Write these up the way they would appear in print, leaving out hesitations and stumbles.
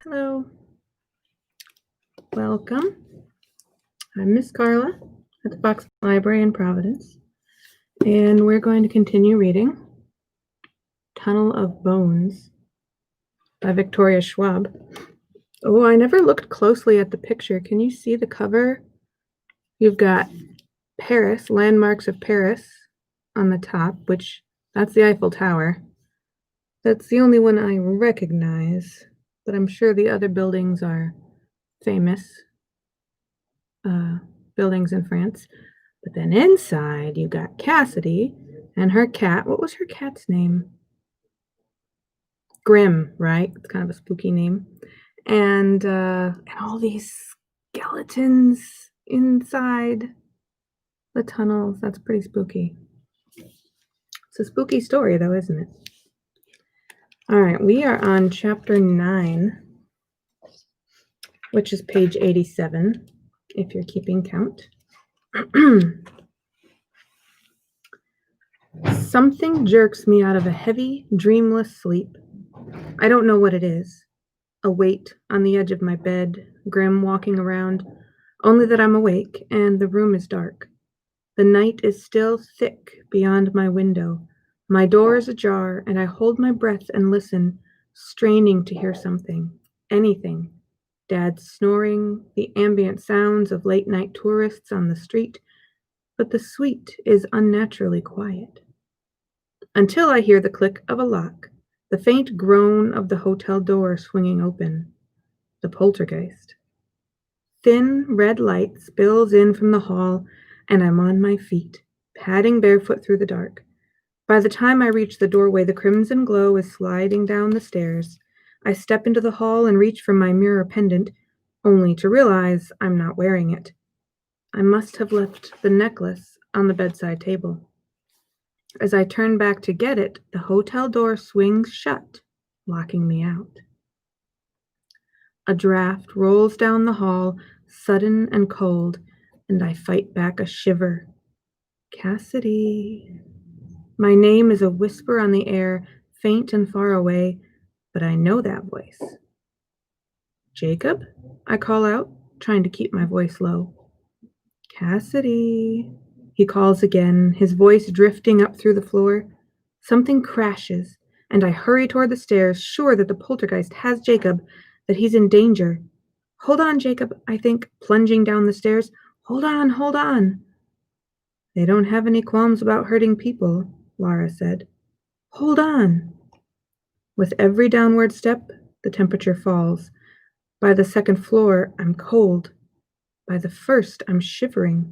Hello. Welcome. I'm Miss Carla at the Fox Library in Providence, and we're going to continue reading Tunnel of Bones by Victoria Schwab. Oh, I never looked closely at the picture. Can you see the cover? You've got Paris, landmarks of Paris on the top, which that's the Eiffel Tower. That's the only one I recognize, but I'm sure the other buildings are famous buildings in France. But then inside you got Cassidy and her cat. What was her cat's name? Grim, right? It's kind of a spooky name. And all these skeletons inside the tunnels. That's pretty spooky. It's a spooky story, though, isn't it? All right, we are on chapter 9, which is page 87, if you're keeping count. Something jerks me out of a heavy, dreamless sleep. I don't know what it is. A weight on the edge of my bed, Grim walking around, only that I'm awake and the room is dark. The night is still thick beyond my window. My door is ajar, and I hold my breath and listen, straining to hear something, anything. Dad's snoring, the ambient sounds of late-night tourists on the street, but the suite is unnaturally quiet. Until I hear the click of a lock, the faint groan of the hotel door swinging open. The poltergeist. Thin red light spills in from the hall, and I'm on my feet, padding barefoot through the dark. By the time I reach the doorway, the crimson glow is sliding down the stairs. I step into the hall and reach for my mirror pendant, only to realize I'm not wearing it. I must have left the necklace on the bedside table. As I turn back to get it, the hotel door swings shut, locking me out. A draft rolls down the hall, sudden and cold, and I fight back a shiver. Cassidy. My name is a whisper on the air, faint and far away, but I know that voice. Jacob? I call out, trying to keep my voice low. Cassidy. He calls again, his voice drifting up through the floor. Something crashes, and I hurry toward the stairs, sure that the poltergeist has Jacob, that he's in danger. Hold on, Jacob, I think, plunging down the stairs. Hold on, hold on. They don't have any qualms about hurting people, Laura said. Hold on. With every downward step, the temperature falls. By the second floor, I'm cold. By the first, I'm shivering.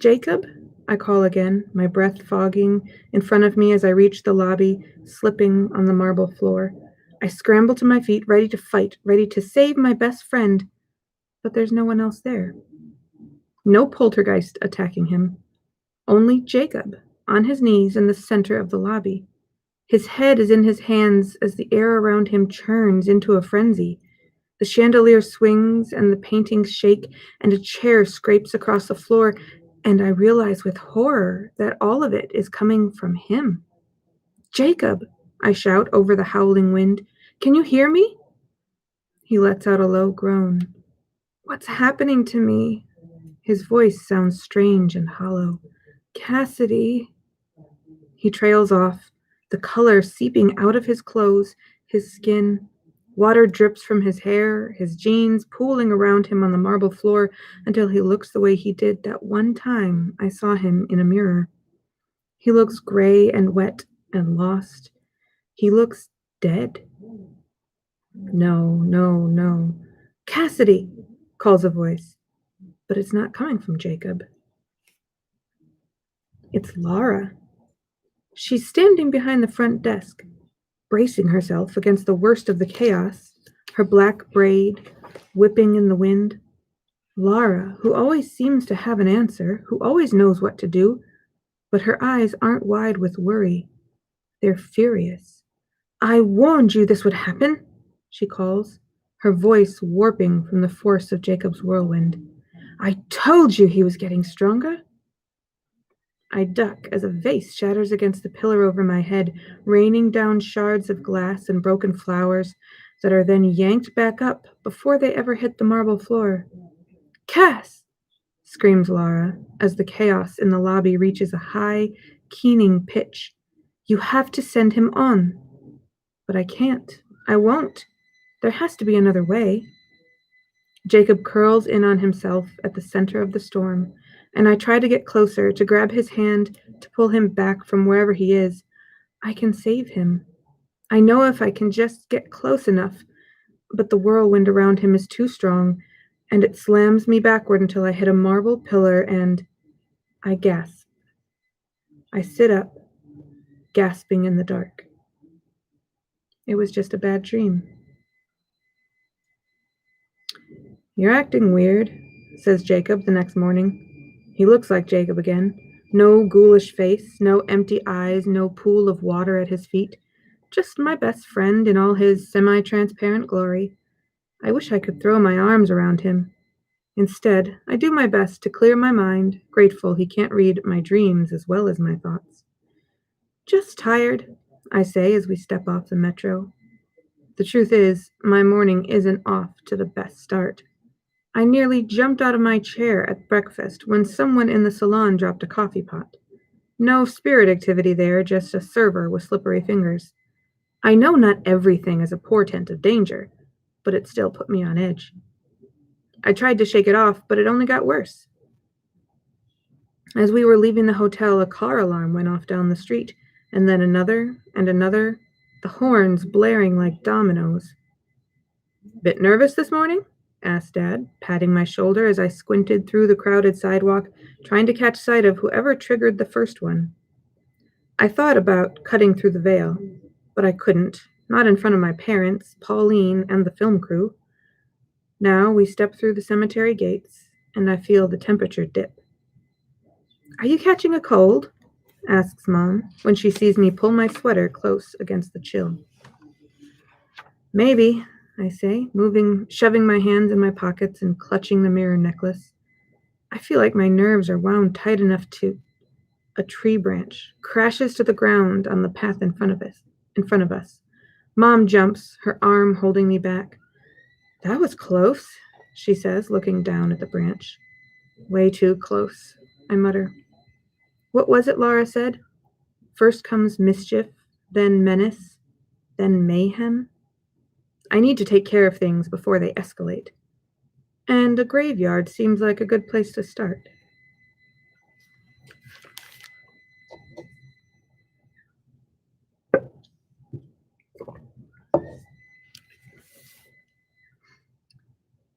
Jacob? I call again, my breath fogging in front of me as I reach the lobby, slipping on the marble floor. I scramble to my feet, ready to fight, ready to save my best friend, but there's no one else there. No poltergeist attacking him. Only Jacob, on his knees in the center of the lobby. His head is in his hands as the air around him churns into a frenzy. The chandelier swings and the paintings shake, and a chair scrapes across the floor, and I realize with horror that all of it is coming from him. Jacob, I shout over the howling wind. Can you hear me? He lets out a low groan. What's happening to me? His voice sounds strange and hollow. Cassidy. He trails off, the color seeping out of his clothes, his skin. Water drips from his hair, his jeans pooling around him on the marble floor until he looks the way he did that one time I saw him in a mirror. He looks gray and wet and lost. He looks dead. No, no, no. Cassidy, calls a voice, but it's not coming from Jacob. It's Laura. She's standing behind the front desk, bracing herself against the worst of the chaos, her black braid whipping in the wind. Laura, who always seems to have an answer, who always knows what to do, but her eyes aren't wide with worry. They're furious. I warned you this would happen, she calls, her voice warping from the force of Jacob's whirlwind. I told you he was getting stronger. I duck as a vase shatters against the pillar over my head, raining down shards of glass and broken flowers. that are then yanked back up before they ever hit the marble floor. "Cass!" screams Laura as the chaos in the lobby reaches a high, keening pitch. "You have to send him on." But I can't. I won't. There has to be another way. Jacob curls in on himself at the center of the storm, and I try to get closer, to grab his hand, to pull him back from wherever he is. I can save him. I know if I can just get close enough, but the whirlwind around him is too strong, and it slams me backward until I hit a marble pillar and I gasp. I sit up, gasping in the dark. It was just a bad dream. "You're acting weird," says Jacob the next morning. He looks like Jacob again. No ghoulish face, no empty eyes, no pool of water at his feet. Just my best friend in all his semi-transparent glory. I wish I could throw my arms around him. Instead, I do my best to clear my mind, grateful he can't read my dreams as well as my thoughts. "Just tired," I say as we step off the metro. The truth is, my morning isn't off to the best start. I nearly jumped out of my chair at breakfast when someone in the salon dropped a coffee pot. No spirit activity there, just a server with slippery fingers. I know not everything is a portent of danger, but it still put me on edge. I tried to shake it off, but it only got worse. As we were leaving the hotel, a car alarm went off down the street, and then another and another, the horns blaring like dominoes. "Bit nervous this morning?" asked Dad, patting my shoulder as I squinted through the crowded sidewalk, trying to catch sight of whoever triggered the first one. I thought about cutting through the veil, but I couldn't, not in front of my parents, Pauline, and the film crew. Now we step through the cemetery gates, and I feel the temperature dip. "Are you catching a cold?" asks Mom, when she sees me pull my sweater close against the chill. "Maybe," I say, shoving my hands in my pockets and clutching the mirror necklace. I feel like my nerves are wound tight enough to. A tree branch crashes to the ground on the path in front of us. Mom jumps, her arm holding me back. "That was close," she says, looking down at the branch. "Way too close," I mutter. "What was it Laura said? First comes mischief, then menace, then mayhem. I need to take care of things before they escalate. And a graveyard seems like a good place to start."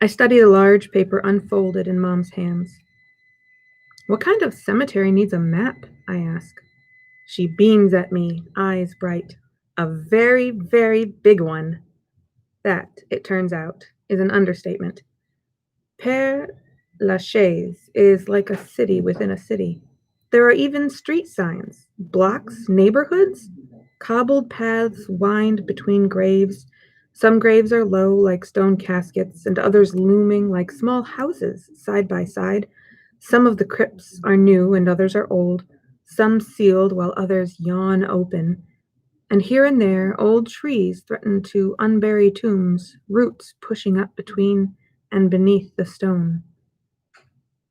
I study the large paper unfolded in Mom's hands. "What kind of cemetery needs a map?" I ask. She beams at me, eyes bright. "A very, very big one." That, it turns out, is an understatement. Père Lachaise is like a city within a city. There are even street signs, blocks, neighborhoods. Cobbled paths wind between graves. Some graves are low, like stone caskets, and others looming like small houses, side by side. Some of the crypts are new and others are old, some sealed while others yawn open. And here and there, old trees threaten to unbury tombs, roots pushing up between and beneath the stone.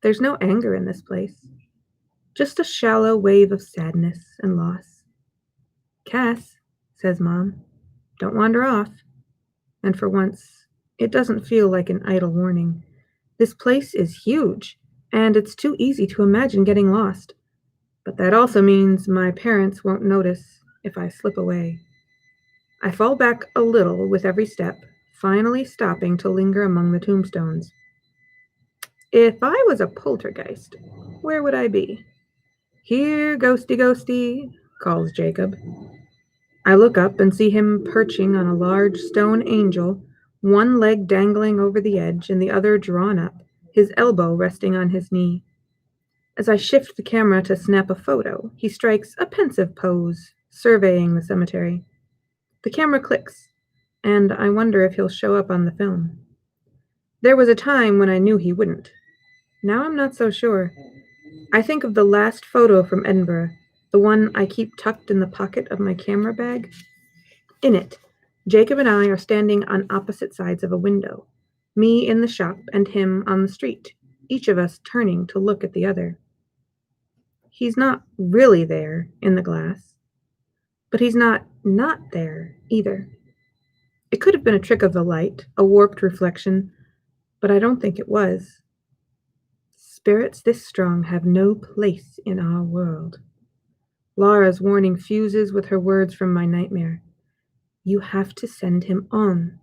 There's no anger in this place, just a shallow wave of sadness and loss. "Cass," says Mom, "don't wander off." And for once, it doesn't feel like an idle warning. This place is huge, and it's too easy to imagine getting lost. But that also means my parents won't notice if I slip away. I fall back a little with every step, finally stopping to linger among the tombstones. If I was a poltergeist, where would I be? "Here, ghosty, ghosty," calls Jacob. I look up and see him perching on a large stone angel, one leg dangling over the edge and the other drawn up, his elbow resting on his knee. As I shift the camera to snap a photo, he strikes a pensive pose, surveying the cemetery. The camera clicks, and I wonder if he'll show up on the film. There was a time when I knew he wouldn't. Now I'm not so sure. I think of the last photo from Edinburgh, the one I keep tucked in the pocket of my camera bag. In it, Jacob and I are standing on opposite sides of a window, me in the shop and him on the street, each of us turning to look at the other. He's not really there in the glass, but he's not there either. It could have been a trick of the light, a warped reflection, but I don't think it was. Spirits this strong have no place in our world. Laura's warning fuses with her words from my nightmare. You have to send him on.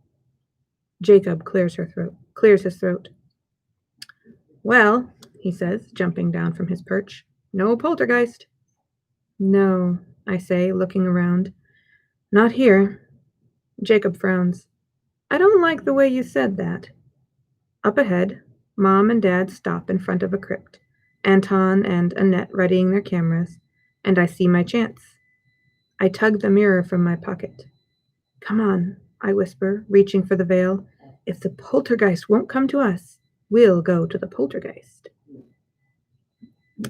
Jacob clears his throat. Well, he says, jumping down from his perch, no poltergeist. No, I say, looking around. Not here. Jacob frowns. I don't like the way you said that. Up ahead, Mom and Dad stop in front of a crypt, Anton and Annette readying their cameras, and I see my chance. I tug the mirror from my pocket. Come on, I whisper, reaching for the veil. If the poltergeist won't come to us, we'll go to the poltergeist.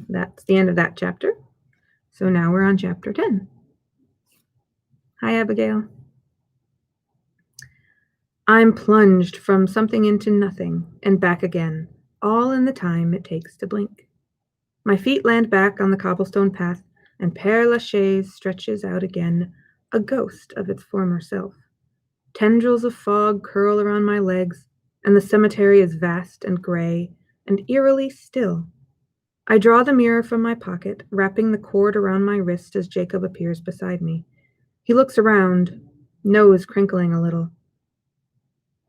That's the end of that chapter. So now we're on chapter 10. Hi, Abigail. I'm plunged from something into nothing and back again, all in the time it takes to blink. My feet land back on the cobblestone path, and Père Lachaise stretches out again, a ghost of its former self. Tendrils of fog curl around my legs, and the cemetery is vast and gray and eerily still. I draw the mirror from my pocket, wrapping the cord around my wrist as Jacob appears beside me. He looks around, nose crinkling a little.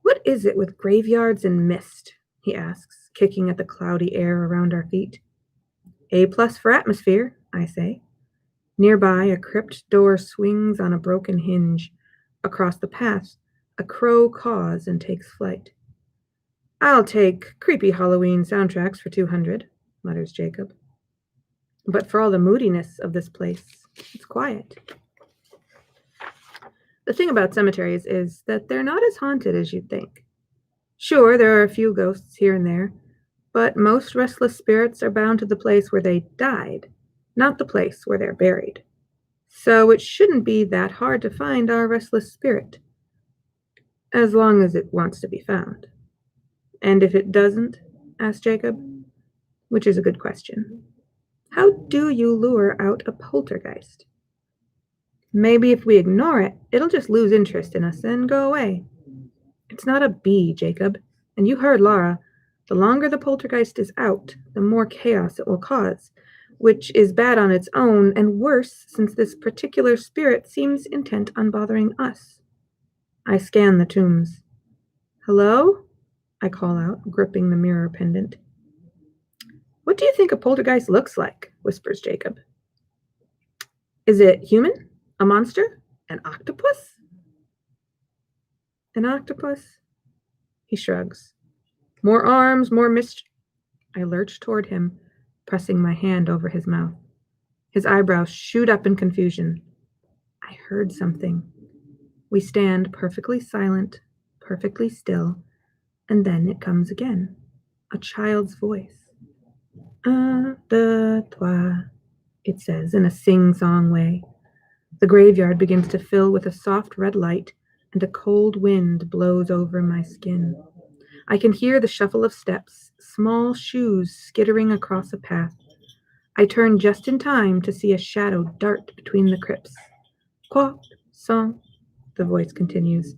What is it with graveyards and mist? He asks, kicking at the cloudy air around our feet. A+ for atmosphere, I say. Nearby, a crypt door swings on a broken hinge. Across the path, a crow caws and takes flight. I'll take creepy Halloween soundtracks for 200, mutters Jacob. But for all the moodiness of this place, it's quiet. The thing about cemeteries is that they're not as haunted as you'd think. Sure, there are a few ghosts here and there, but most restless spirits are bound to the place where they died, not the place where they're buried. So it shouldn't be that hard to find our restless spirit, as long as it wants to be found. And if it doesn't, asked Jacob, which is a good question. How do you lure out a poltergeist? Maybe if we ignore it, it'll just lose interest in us and go away. It's not a bee, Jacob, and you heard Laura. The longer the poltergeist is out, the more chaos it will cause, which is bad on its own and worse since this particular spirit seems intent on bothering us. I scan the tombs. Hello? I call out, gripping the mirror pendant. What do you think a poltergeist looks like? Whispers Jacob. Is it human? A monster? An octopus? An octopus? He shrugs. More arms, more mischief. I lurch toward him, pressing my hand over his mouth. His eyebrows shoot up in confusion. I heard something. We stand perfectly silent, perfectly still, and then it comes again. A child's voice. Un, deux, trois, it says in a sing-song way. The graveyard begins to fill with a soft red light, and a cold wind blows over my skin. I can hear the shuffle of steps, small shoes skittering across a path. I turn just in time to see a shadow dart between the crypts. Croissant, the voice continues,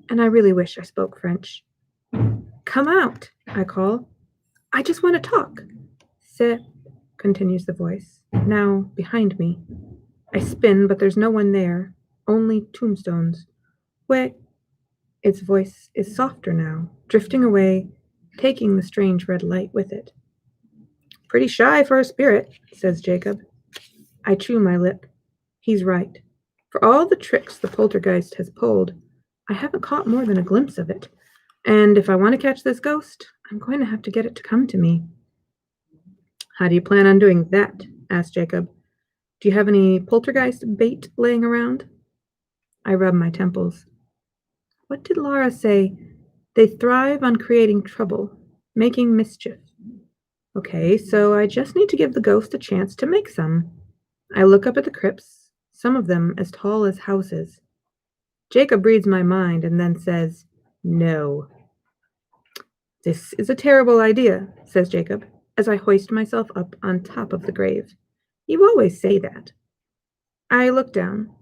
and I really wish I spoke French. Come out, I call. I just want to talk. C'est, continues the voice, now behind me. I spin, but there's no one there, only tombstones. Wait. Its voice is softer now, drifting away, taking the strange red light with it. Pretty shy for a spirit, says Jacob. I chew my lip. He's right. For all the tricks the poltergeist has pulled, I haven't caught more than a glimpse of it. And if I want to catch this ghost, I'm going to have to get it to come to me. How do you plan on doing that? Asked Jacob. Do you have any poltergeist bait laying around? I rub my temples. What did Laura say? They thrive on creating trouble, making mischief. Okay, so I just need to give the ghost a chance to make some. I look up at the crypts, some of them as tall as houses. Jacob reads my mind and then says, "No." "This is a terrible idea," says Jacob, as I hoist myself up on top of the grave. "You always say that." I look down.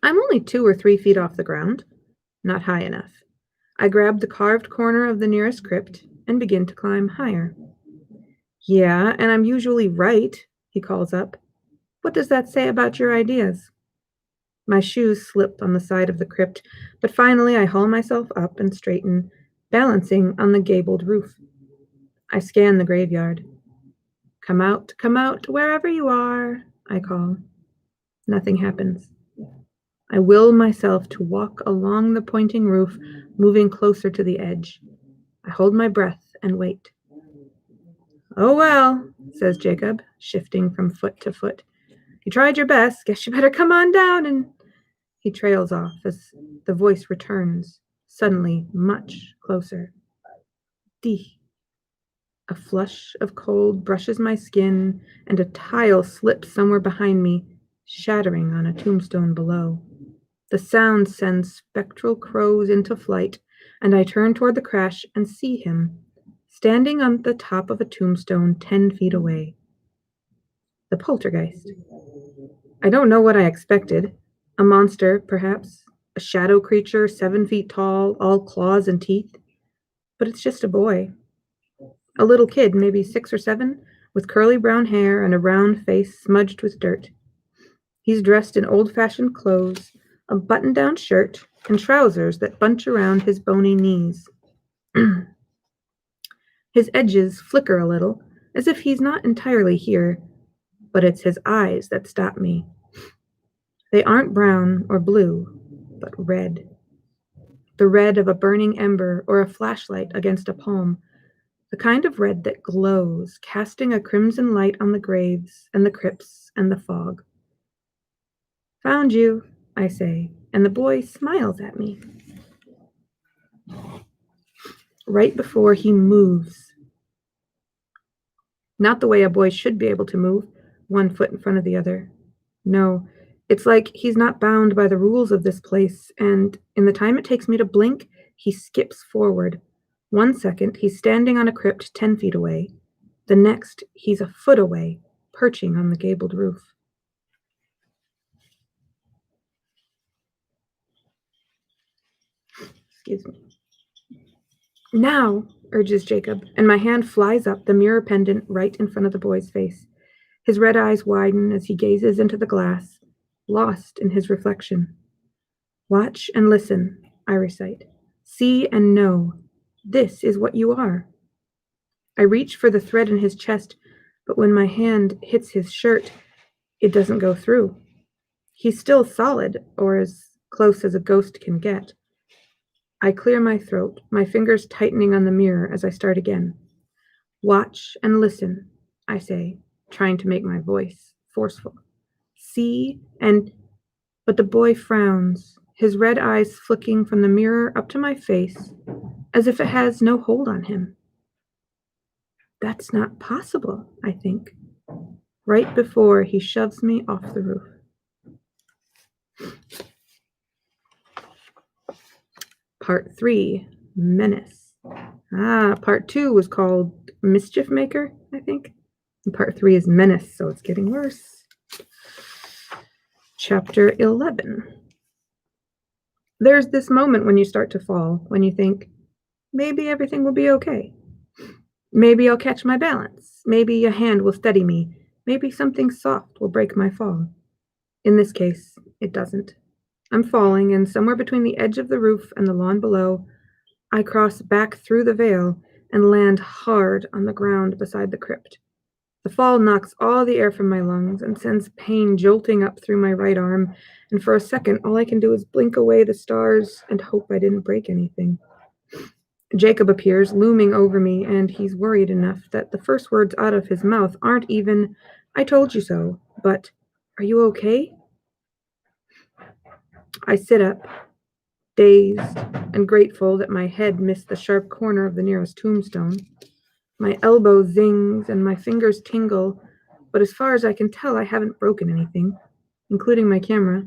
I'm only 2 or 3 feet off the ground. Not high enough. I grab the carved corner of the nearest crypt and begin to climb higher. "Yeah, and I'm usually right," he calls up. "What does that say about your ideas?" My shoes slip on the side of the crypt, but finally I haul myself up and straighten, balancing on the gabled roof. I scan the graveyard. Come out, wherever you are," I call. Nothing happens. I will myself to walk along the pointing roof, moving closer to the edge. I hold my breath and wait. "Oh well," says Jacob, shifting from foot to foot. "You tried your best. Guess you better come on down," and he trails off as the voice returns, suddenly much closer. Dee. A flush of cold brushes my skin, and a tile slips somewhere behind me, shattering on a tombstone below. The sound sends spectral crows into flight, and I turn toward the crash and see him, standing on the top of a tombstone 10 feet away. The poltergeist. I don't know what I expected. A monster, perhaps. A shadow creature 7 feet tall, all claws and teeth. But it's just a boy. A little kid, maybe 6 or 7, with curly brown hair and a round face smudged with dirt. He's dressed in old-fashioned clothes, a button-down shirt, and trousers that bunch around his bony knees. His edges flicker a little, as if he's not entirely here, but it's his eyes that stop me. They aren't brown or blue, but red. The red of a burning ember or a flashlight against a palm, the kind of red that glows, casting a crimson light on the graves and the crypts and the fog. "Found you," I say, and the boy smiles at me. Right before he moves. Not the way a boy should be able to move, one foot in front of the other. No, it's like he's not bound by the rules of this place, and in the time it takes me to blink, he skips forward. 1 second, he's standing on a crypt 10 feet away. The next, he's a foot away, perching on the gabled roof. Excuse me. "Now," urges Jacob, and my hand flies up the mirror pendant right in front of the boy's face. His red eyes widen as he gazes into the glass, lost in his reflection. "Watch and listen," I recite. "See and know. This is what you are." I reach for the thread in his chest, but when my hand hits his shirt, it doesn't go through. He's still solid, or as close as a ghost can get. I clear my throat, my fingers tightening on the mirror as I start again. "Watch and listen," I say, trying to make my voice forceful. "See and—" But the boy frowns, his red eyes flicking from the mirror up to my face, as if it has no hold on him. That's not possible, I think, right before he shoves me off the roof. Part 3, Menace. Part 2 was called Mischief Maker, I think. And part 3 is Menace, so it's getting worse. Chapter 11. There's this moment when you start to fall, when you think, maybe everything will be okay. Maybe I'll catch my balance. Maybe a hand will steady me. Maybe something soft will break my fall. In this case, it doesn't. I'm falling, and somewhere between the edge of the roof and the lawn below, I cross back through the veil and land hard on the ground beside the crypt. The fall knocks all the air from my lungs and sends pain jolting up through my right arm, and for a second, all I can do is blink away the stars and hope I didn't break anything. Jacob appears, looming over me, and he's worried enough that the first words out of his mouth aren't even, "I told you so," but, "Are you okay?" I sit up, dazed and grateful that my head missed the sharp corner of the nearest tombstone. My elbow zings and my fingers tingle, but as far as I can tell, I haven't broken anything, including my camera.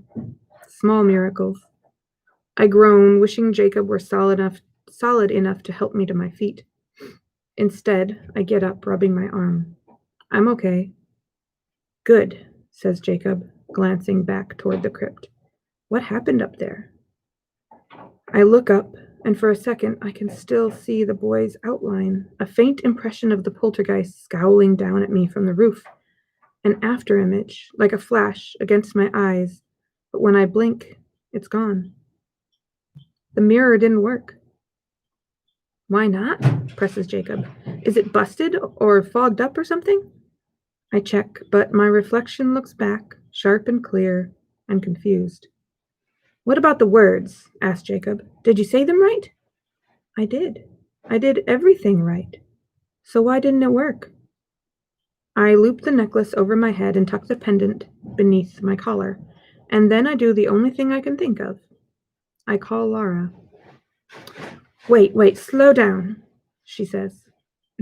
Small miracles. I groan, wishing Jacob were solid enough to help me to my feet. Instead, I get up, rubbing my arm. I'm okay. Good, says Jacob, glancing back toward the crypt. What happened up there? I look up, and for a second I can still see the boy's outline, a faint impression of the poltergeist scowling down at me from the roof. An afterimage, like a flash, against my eyes, but when I blink, it's gone. The mirror didn't work. Why not? Presses Jacob. Is it busted or fogged up or something? I check, but my reflection looks back, sharp and clear, and confused. What about the words? Asked Jacob. Did you say them right? I did. I did everything right. So why didn't it work? I loop the necklace over my head and tuck the pendant beneath my collar, and then I do the only thing I can think of. I call Laura. Wait, slow down, she says.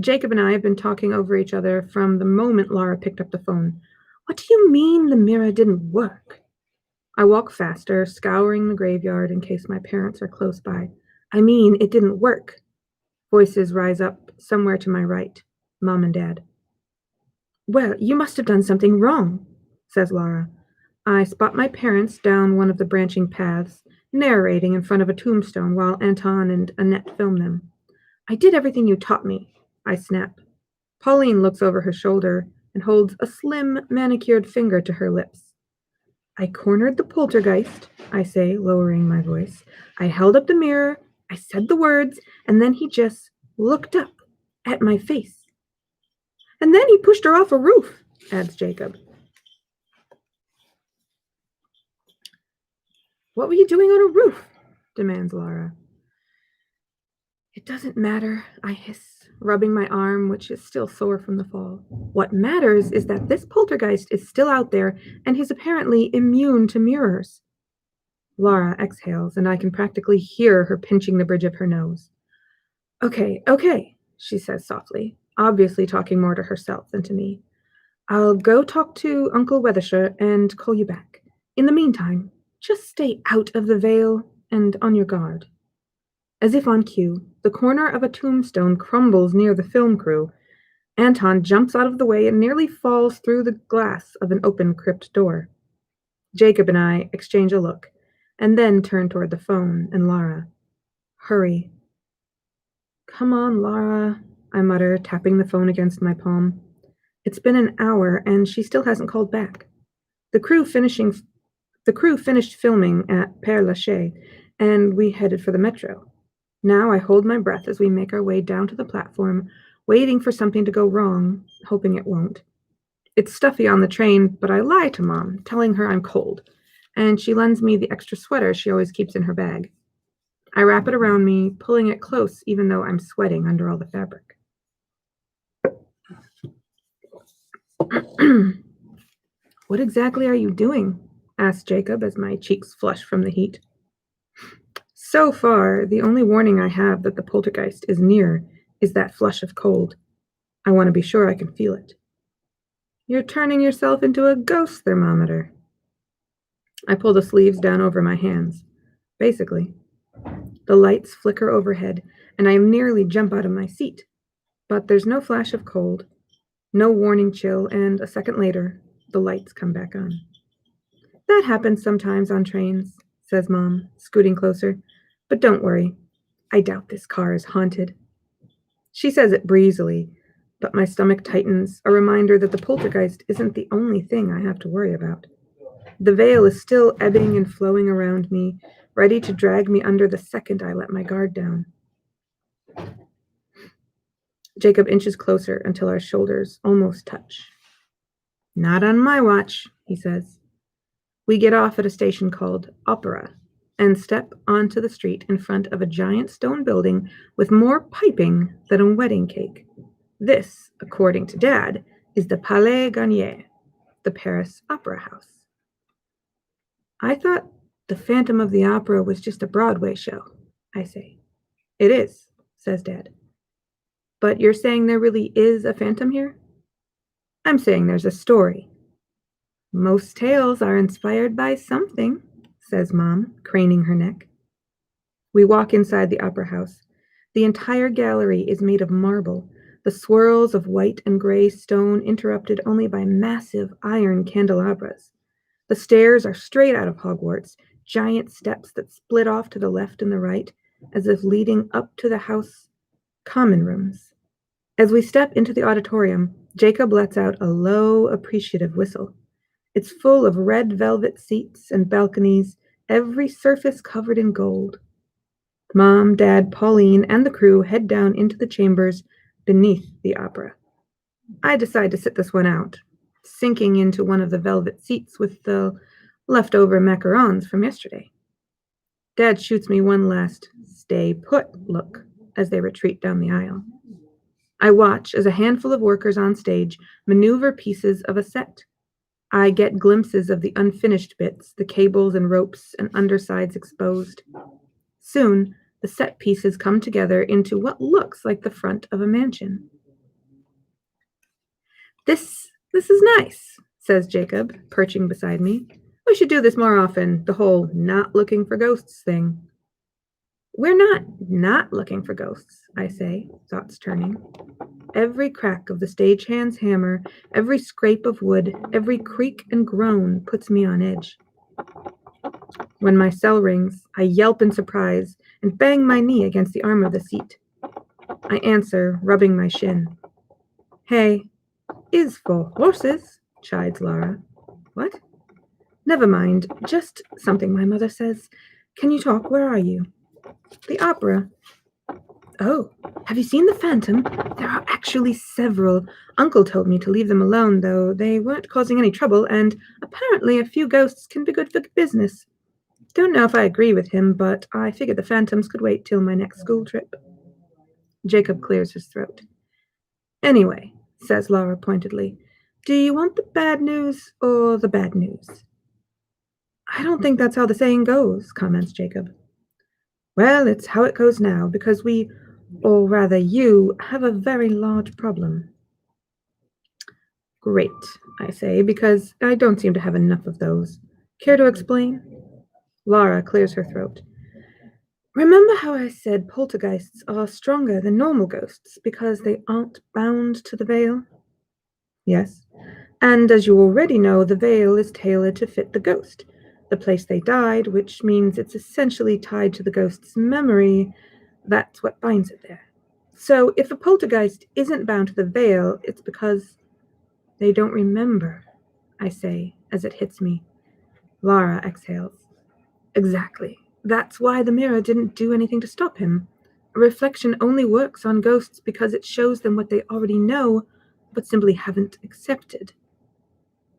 Jacob and I have been talking over each other from the moment Laura picked up the phone. What do you mean the mirror didn't work? I walk faster, scouring the graveyard in case my parents are close by. I mean, it didn't work. Voices rise up somewhere to my right. Mom and Dad. Well, you must have done something wrong, says Laura. I spot my parents down one of the branching paths, narrating in front of a tombstone while Anton and Annette film them. I did everything you taught me, I snap. Pauline looks over her shoulder and holds a slim, manicured finger to her lips. I cornered the poltergeist, I say, lowering my voice. I held up the mirror, I said the words, and then he just looked up at my face. And then he pushed her off a roof, adds Jacob. What were you doing on a roof? Demands Laura. It doesn't matter, I hiss, rubbing my arm, which is still sore from the fall. What matters is that this poltergeist is still out there, and he's apparently immune to mirrors. Laura exhales, and I can practically hear her pinching the bridge of her nose. Okay, she says softly, obviously talking more to herself than to me. I'll go talk to Uncle Weathershire and call you back. In the meantime, just stay out of the veil and on your guard. As if on cue, the corner of a tombstone crumbles near the film crew. Anton jumps out of the way and nearly falls through the glass of an open crypt door. Jacob and I exchange a look, and then turn toward the phone and Laura. Hurry. Come on, Laura, I mutter, tapping the phone against my palm. It's been an hour, and she still hasn't called back. The crew finished filming at Père Lachaise, and we headed for the metro. Now I hold my breath as we make our way down to the platform, waiting for something to go wrong, hoping it won't. It's stuffy on the train, but I lie to Mom, telling her I'm cold, and she lends me the extra sweater she always keeps in her bag. I wrap it around me, pulling it close even though I'm sweating under all the fabric. What exactly are you doing? Asked Jacob as my cheeks flush from the heat. So far, the only warning I have that the poltergeist is near is that flush of cold. I want to be sure I can feel it. You're turning yourself into a ghost thermometer. I pull the sleeves down over my hands. Basically. The lights flicker overhead, and I nearly jump out of my seat. But there's no flash of cold, no warning chill, and a second later, the lights come back on. That happens sometimes on trains, says Mom, scooting closer. But don't worry, I doubt this car is haunted. She says it breezily, but my stomach tightens, a reminder that the poltergeist isn't the only thing I have to worry about. The veil is still ebbing and flowing around me, ready to drag me under the second I let my guard down. Jacob inches closer until our shoulders almost touch. Not on my watch, he says. We get off at a station called Opera and step onto the street in front of a giant stone building with more piping than a wedding cake. This, according to Dad, is the Palais Garnier, the Paris Opera House. I thought the Phantom of the Opera was just a Broadway show, I say. It is, says Dad. But you're saying there really is a phantom here? I'm saying there's a story. Most tales are inspired by something, says Mom, craning her neck. We walk inside the opera house. The entire gallery is made of marble, the swirls of white and gray stone interrupted only by massive iron candelabras. The stairs are straight out of Hogwarts, giant steps that split off to the left and the right, as if leading up to the house common rooms. As we step into the auditorium, Jacob lets out a low, appreciative whistle. It's full of red velvet seats and balconies, every surface covered in gold. Mom, Dad, Pauline, and the crew head down into the chambers beneath the opera. I decide to sit this one out, sinking into one of the velvet seats with the leftover macarons from yesterday. Dad shoots me one last stay put look as they retreat down the aisle. I watch as a handful of workers on stage maneuver pieces of a set. I get glimpses of the unfinished bits, the cables and ropes and undersides exposed. Soon, the set pieces come together into what looks like the front of a mansion. This is nice, says Jacob, perching beside me. We should do this more often, the whole not looking for ghosts thing. We're not looking for ghosts, I say, thoughts turning. Every crack of the stagehand's hammer, every scrape of wood, every creak and groan puts me on edge. When my cell rings, I yelp in surprise and bang my knee against the arm of the seat. I answer, rubbing my shin. Hey, is for horses, chides Laura. What? Never mind, just something my mother says. Can you talk? Where are you? The opera. Oh, have you seen the Phantom? There are actually several. Uncle told me to leave them alone, though they weren't causing any trouble, and apparently a few ghosts can be good for business. Don't know if I agree with him, but I figured the Phantoms could wait till my next school trip. Jacob clears his throat. Anyway, says Laura pointedly, do you want the bad news or the bad news? I don't think that's how the saying goes, comments Jacob. Well, it's how it goes now, because we, or rather you, have a very large problem. Great, I say, because I don't seem to have enough of those. Care to explain? Laura clears her throat. Remember how I said poltergeists are stronger than normal ghosts because they aren't bound to the veil? Yes. And as you already know, the veil is tailored to fit the ghost, the place they died, which means it's essentially tied to the ghost's memory. That's what binds it there. So if a poltergeist isn't bound to the veil, it's because they don't remember, I say, as it hits me. Laura exhales. Exactly. That's why the mirror didn't do anything to stop him. A reflection only works on ghosts because it shows them what they already know, but simply haven't accepted.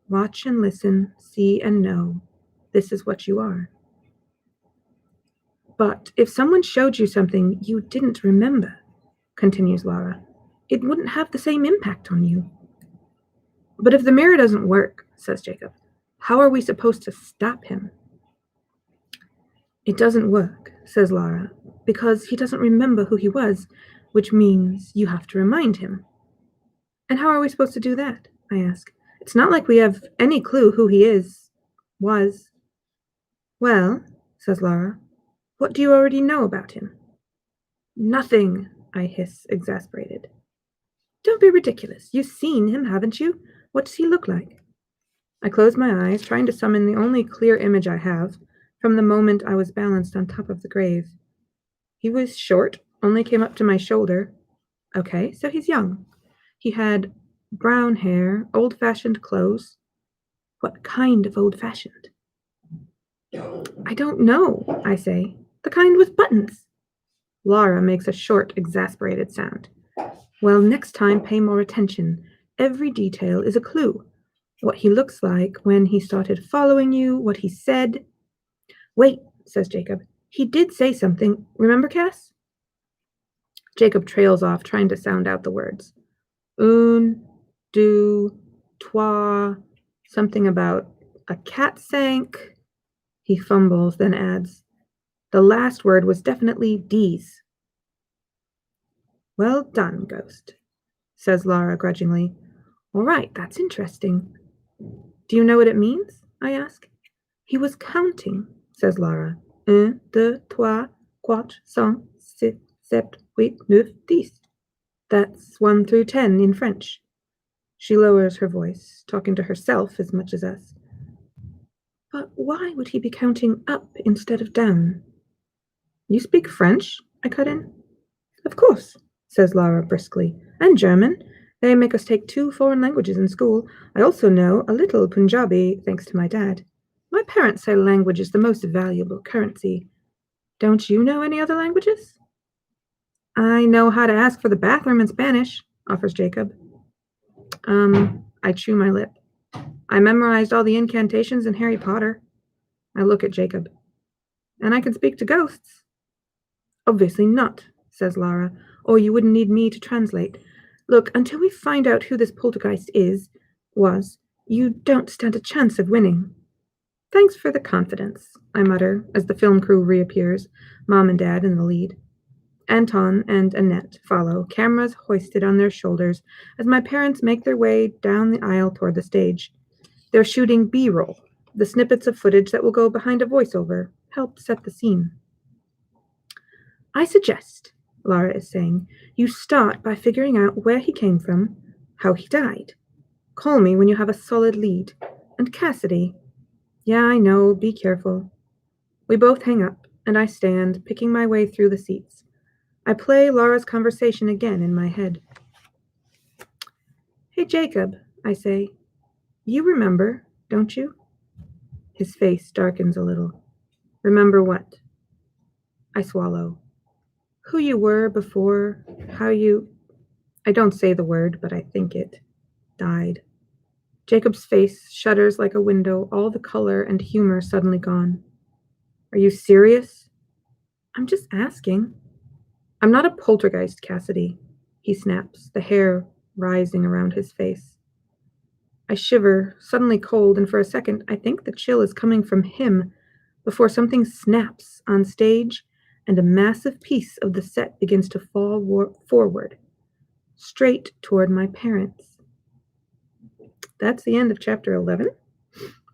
Watch and listen, see and know. This is what you are. But if someone showed you something you didn't remember, continues Laura, it wouldn't have the same impact on you. But if the mirror doesn't work, says Jacob, how are we supposed to stop him? It doesn't work, says Laura, because he doesn't remember who he was, which means you have to remind him. And how are we supposed to do that? I ask. It's not like we have any clue who he was. Well, says Laura, what do you already know about him? Nothing, I hiss, exasperated. Don't be ridiculous. You've seen him, haven't you? What does he look like? I close my eyes, trying to summon the only clear image I have from the moment I was balanced on top of the grave. He was short, only came up to my shoulder. Okay, so he's young. He had brown hair, old-fashioned clothes. What kind of old-fashioned? I don't know, I say. The kind with buttons. Laura makes a short, exasperated sound. Well, next time, pay more attention. Every detail is a clue. What he looks like, when he started following you, what he said. Wait, says Jacob. He did say something. Remember, Cass? Jacob trails off, trying to sound out the words. Un, deux, trois, something about a cat sank. He fumbles, then adds, the last word was definitely D's. Well done, Ghost, says Laura grudgingly. All right, that's interesting. Do you know what it means? I ask. He was counting, says Laura. Un, deux, trois, 4, 5, 6, 7, 8, 9, 10. That's 1 through 10 in French. She lowers her voice, talking to herself as much as us. But why would he be counting up instead of down? You speak French? I cut in. Of course, says Lara briskly, and German. They make us take 2 foreign languages in school. I also know a little Punjabi, thanks to my dad. My parents say language is the most valuable currency. Don't you know any other languages? I know how to ask for the bathroom in Spanish, offers Jacob. I chew my lip. I memorized all the incantations in Harry Potter. I look at Jacob. And I can speak to ghosts. Obviously not, says Lara, or you wouldn't need me to translate. Look, until we find out who this poltergeist was, you don't stand a chance of winning. Thanks for the confidence, I mutter as the film crew reappears, Mom and Dad in the lead. Anton and Annette follow, cameras hoisted on their shoulders as my parents make their way down the aisle toward the stage. They're shooting B-roll, the snippets of footage that will go behind a voiceover, help set the scene. I suggest, Lara is saying, you start by figuring out where he came from, how he died. Call me when you have a solid lead. And Cassidy. Yeah, I know, be careful. We both hang up, and I stand, picking my way through the seats. I play Lara's conversation again in my head. Hey, Jacob, I say. You remember, don't you? His face darkens a little. Remember what? I swallow. Who you were before, how you... I don't say the word, but I think it. Died. Jacob's face shudders like a window, all the color and humor suddenly gone. Are you serious? I'm just asking. I'm not a poltergeist, Cassidy, he snaps, the hair rising around his face. I shiver, suddenly cold, and for a second I think the chill is coming from him before something snaps on stage and a massive piece of the set begins to fall forward, straight toward my parents. That's the end of chapter 11.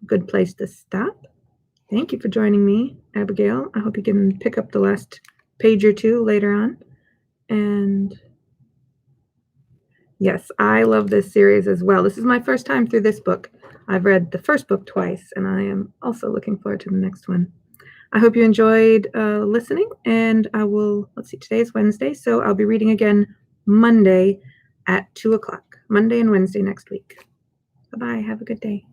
Good place to stop. Thank you for joining me, Abigail. I hope you can pick up the last page or two later on. And yes, I love this series as well. This is my first time through this book. I've read the first book twice, and I am also looking forward to the next one. I hope you enjoyed listening, and I will, today is Wednesday, so I'll be reading again Monday at 2 o'clock. Monday and Wednesday next week. Bye-bye. Have a good day.